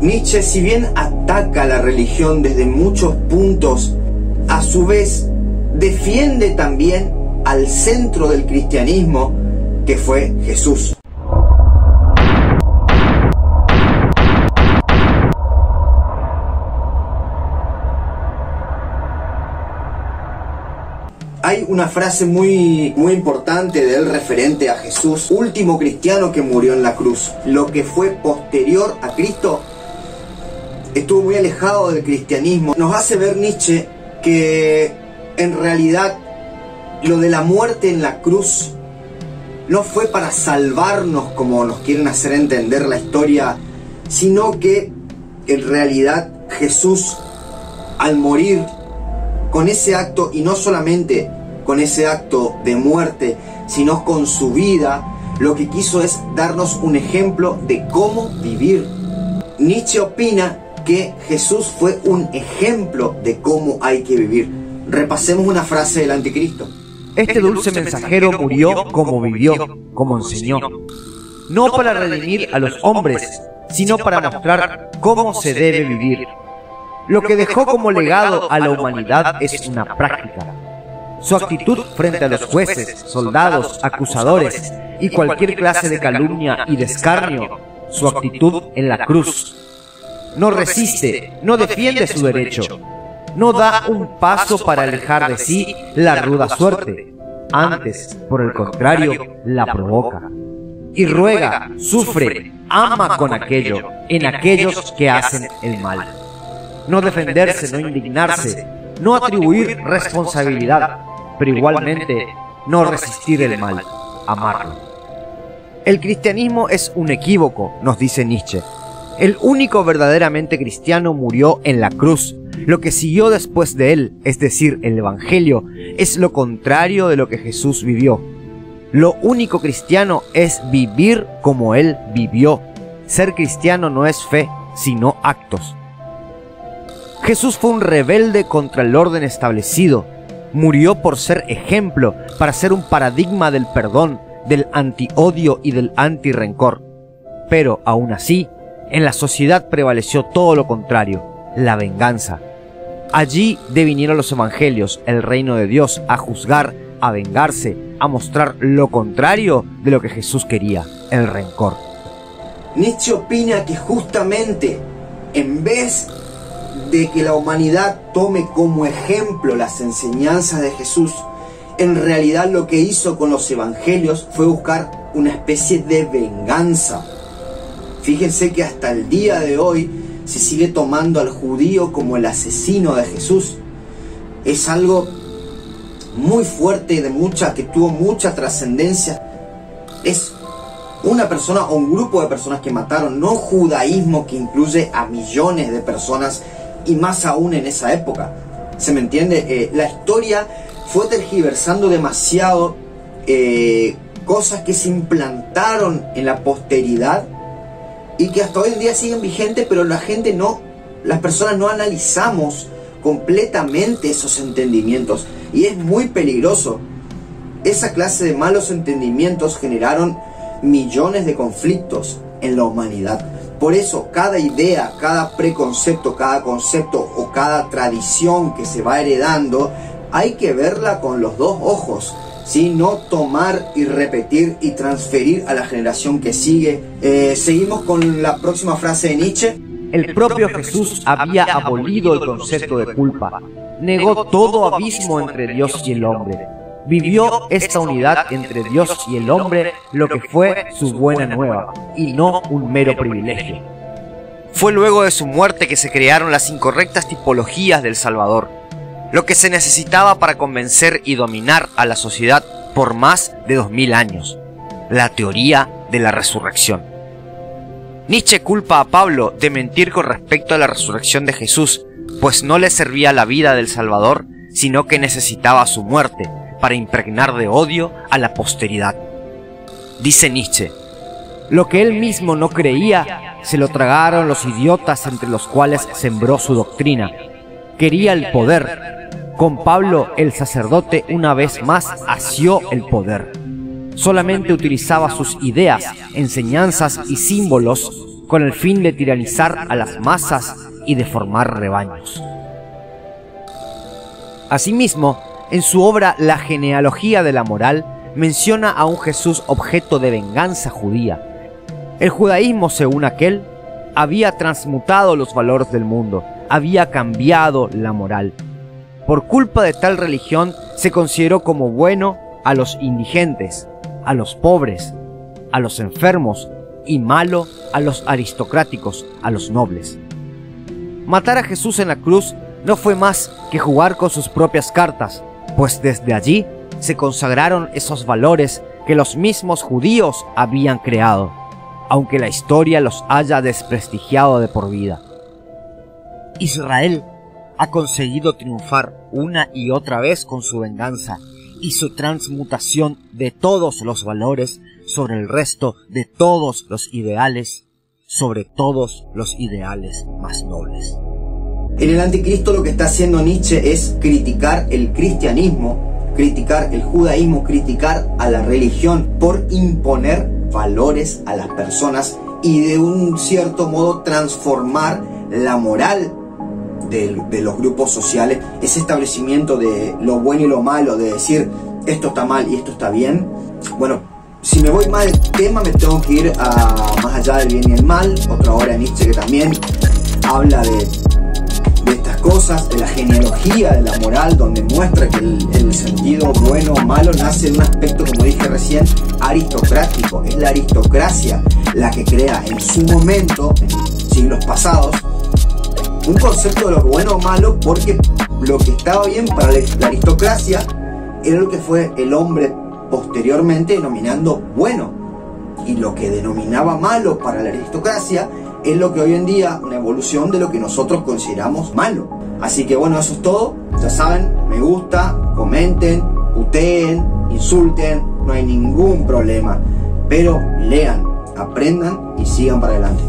Nietzsche, si bien ataca la religión desde muchos puntos, a su vez defiende también al centro del cristianismo, que fue Jesús. Hay una frase muy importante de él referente a Jesús, último cristiano que murió en la cruz. Lo que fue posterior a Cristo estuvo muy alejado del cristianismo. Nos hace ver Nietzsche que en realidad lo de la muerte en la cruz no fue para salvarnos como nos quieren hacer entender la historia, sino que en realidad Jesús, al morir con ese acto, y no solamente con ese acto de muerte, sino con su vida, lo que quiso es darnos un ejemplo de cómo vivir. Nietzsche opina que Jesús fue un ejemplo de cómo hay que vivir. Repasemos una frase del Anticristo. Este dulce mensajero murió como vivió, como enseñó, no para redimir a los hombres, sino para mostrar cómo se debe vivir. Lo que dejó como legado a la humanidad es una práctica. Su actitud frente a los jueces, soldados, acusadores y cualquier clase de calumnia y de escarnio, su actitud en la cruz. No resiste, no defiende su derecho, no da un paso para alejar de sí la ruda suerte, antes, por el contrario, la provoca. Y ruega, sufre, ama con aquello, en aquellos que hacen el mal. No defenderse, no indignarse, no atribuir responsabilidad, pero igualmente no resistir el mal, amarlo. El cristianismo es un equívoco, nos dice Nietzsche. El único verdaderamente cristiano murió en la cruz. Lo que siguió después de él, es decir, el Evangelio, es lo contrario de lo que Jesús vivió. Lo único cristiano es vivir como él vivió. Ser cristiano no es fe, sino actos. Jesús fue un rebelde contra el orden establecido. Murió por ser ejemplo, para ser un paradigma del perdón, del anti-odio y del anti-rencor. Pero, aún así, en la sociedad prevaleció todo lo contrario, la venganza. Allí devinieron los evangelios, el reino de Dios, a juzgar, a vengarse, a mostrar lo contrario de lo que Jesús quería, el rencor. Nietzsche opina que justamente, en vez de que la humanidad tome como ejemplo las enseñanzas de Jesús, en realidad lo que hizo con los evangelios fue buscar una especie de venganza. Fíjense que hasta el día de hoy se sigue tomando al judío como el asesino de Jesús. Es algo muy fuerte, que tuvo mucha trascendencia. Es una persona o un grupo de personas que mataron, no judaísmo que incluye a millones de personas, y más aún en esa época. ¿Se me entiende? La historia fue tergiversando demasiado cosas que se implantaron en la posteridad y que hasta hoy en día siguen vigentes, pero las personas no analizamos completamente esos entendimientos, y es muy peligroso. Esa clase de malos entendimientos generaron millones de conflictos en la humanidad. Por eso cada idea, cada preconcepto, cada concepto o cada tradición que se va heredando, hay que verla con los dos ojos, ¿sí? No tomar y repetir y transferir a la generación que sigue. Seguimos con la próxima frase de Nietzsche. El propio Jesús había abolido el concepto de culpa. Negó todo abismo entre Dios y el hombre. Vivió esta unidad entre Dios y el hombre, lo que fue su buena nueva, y no un mero privilegio. Fue luego de su muerte que se crearon las incorrectas tipologías del Salvador, lo que se necesitaba para convencer y dominar a la sociedad por más de 2000 años, la teoría de la resurrección. Nietzsche culpa a Pablo de mentir con respecto a la resurrección de Jesús, pues no le servía la vida del Salvador, sino que necesitaba su muerte para impregnar de odio a la posteridad. Dice Nietzsche: lo que él mismo no creía, se lo tragaron los idiotas entre los cuales sembró su doctrina. Quería el poder. Con Pablo, el sacerdote una vez más asió el poder. Solamente utilizaba sus ideas, enseñanzas y símbolos con el fin de tiranizar a las masas y de formar rebaños. Asimismo, en su obra La genealogía de la moral, menciona a un Jesús objeto de venganza judía. El judaísmo, según aquel, había transmutado los valores del mundo, había cambiado la moral. Por culpa de tal religión se consideró como bueno a los indigentes, a los pobres, a los enfermos y malo a los aristocráticos, a los nobles. Matar a Jesús en la cruz no fue más que jugar con sus propias cartas, pues desde allí se consagraron esos valores que los mismos judíos habían creado, aunque la historia los haya desprestigiado de por vida. Israel ha conseguido triunfar una y otra vez con su venganza y su transmutación de todos los valores sobre el resto de todos los ideales, sobre todos los ideales más nobles. En el Anticristo lo que está haciendo Nietzsche es criticar el cristianismo, criticar el judaísmo, criticar a la religión por imponer valores a las personas y de un cierto modo transformar la moral de los grupos sociales, ese establecimiento de lo bueno y lo malo, de decir esto está mal y esto está bien. Bueno, si me voy más del tema me tengo que ir a más allá del bien y el mal, otra obra de Nietzsche que también habla de estas cosas, de la genealogía de la moral, donde muestra que el sentido bueno o malo nace en un aspecto, como dije recién, aristocrático. Es la aristocracia la que crea en su momento, en siglos pasados, un concepto de lo bueno o malo, porque lo que estaba bien para la aristocracia era lo que fue el hombre posteriormente denominando bueno, y lo que denominaba malo para la aristocracia es lo que hoy en día, una evolución de lo que nosotros consideramos malo. Así que bueno, eso es todo. Ya saben, me gusta, comenten, puteen, insulten, no hay ningún problema, pero lean, aprendan y sigan para adelante.